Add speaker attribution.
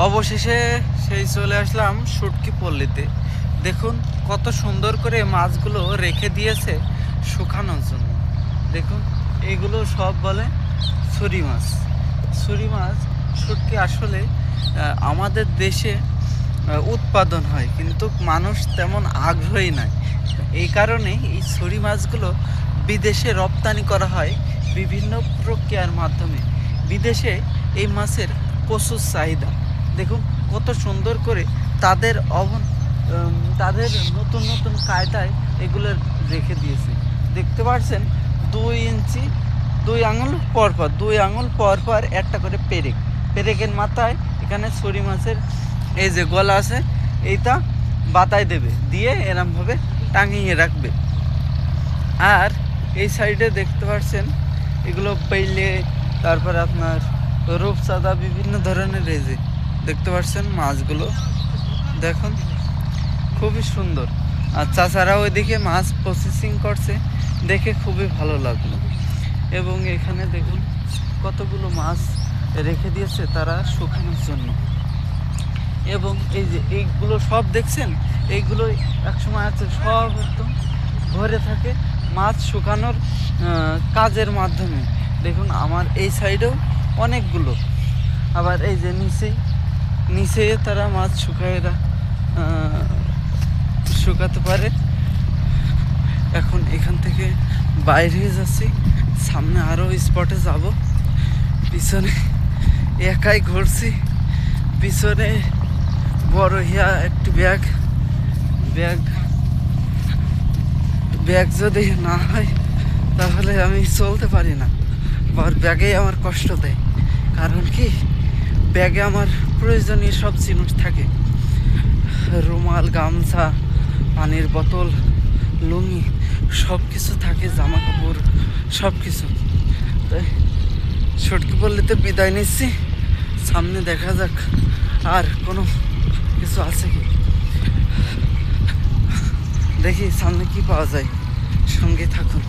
Speaker 1: অবশেষে সেই চলে আসলাম শুটকি পল্লীতে। দেখুন কত সুন্দর করে মাছগুলো রেখে দিয়েছে শুকানোর জন্য। দেখুন এগুলো সব বলে ছুরি মাছ। ছুরি মাছ শুটকি আসলে আমাদের দেশে উৎপাদন হয়, কিন্তু মানুষ তেমন আগ্রহী নয়। এই কারণে এই ছুরি মাছগুলো বিদেশে রপ্তানি করা হয় বিভিন্ন প্রক্রিয়ার মাধ্যমে। বিদেশে এই মাছের প্রচুর চাহিদা। দেখুন কত সুন্দর করে তাদের তাদের নতুন নতুন কায়দায় এগুলো রেখে দিয়েছে। দেখতে পাচ্ছেন 2 ইঞ্চি 2 আঙুল পরপর 2 আঙুল পরপর একটা করে পেরেকের মাথায় এখানে ছুরি মাছের এই যে গলা আছে এইটা বাতায় দেবে, দিয়ে এরমভাবে টাঙিয়ে রাখবে। আর এই সাইডে দেখতে পাচ্ছেন এগুলো পেইলে, তারপরে আপনার রূপচাঁদা, বিভিন্ন ধরনের এই যে দেখতে পাচ্ছেন মাছগুলো দেখুন খুবই সুন্দর। আর চাচারা ওইদিকে মাছ প্রসেসিং করছে, দেখে খুবই ভালো লাগলো। এবং এখানে দেখুন কতগুলো মাছ রেখে দিয়েছে তারা শুকানোর জন্য। এবং এই যে এইগুলো সব দেখছেন, এইগুলো একসময় আছে সব একদম ভরে থাকে মাছ শুকানোর কাজের মাধ্যমে। দেখুন আমার এই সাইডেও অনেকগুলো, আবার এই যে নিচে তারা মাছ শুকাতে পারে। এখন এখান থেকে বাইরে যাচ্ছি, সামনে আরও স্পটে যাব। পিছনে একাই ঘুরছি, পিছনে বড় একটি ব্যাগ যদি না হয় তাহলে আমি চলতে পারি না। আর ব্যাগেই আমার কষ্ট দেয়, কারণ কি ব্যাগে আমার প্রয়োজনীয় সব জিনিস থাকে, রুমাল, গামছা, পানির বোতল, লুঙ্গি সব কিছু থাকে, জামা কাপড় সব কিছু। তাই শুটকি পল্লীতে বিদায় নিচ্ছি, সামনে দেখা যাক আর কোনো কিছু আছে কি, দেখি সামনে কি পাওয়া যায়। সঙ্গে থাকুন।